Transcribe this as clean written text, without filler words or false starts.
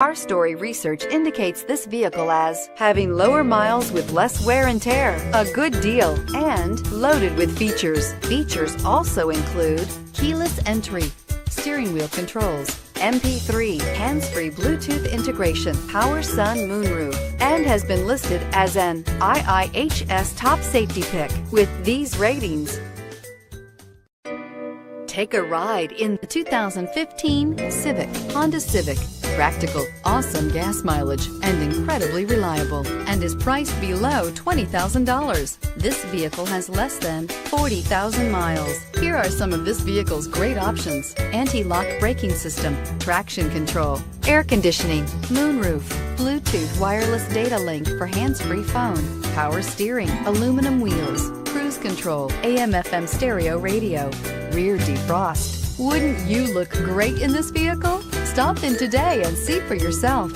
Our story research indicates this vehicle as having lower miles with less wear and tear, a good deal, and loaded with features. Features also include keyless entry, steering wheel controls, MP3, hands-free Bluetooth integration, power sun moonroof, and has been listed as an IIHS top safety pick with these ratings. Take a ride in the 2015 Civic, Honda Civic. Practical, awesome gas mileage, and incredibly reliable, and is priced below $20,000. This vehicle has less than 40,000 miles. Here are some of this vehicle's great options: anti-lock braking system, traction control, air conditioning, moonroof, Bluetooth wireless data link for hands-free phone, power steering, aluminum wheels, cruise control, AM/FM stereo radio, rear defrost. Wouldn't you look great in this vehicle? Stop in today and see for yourself.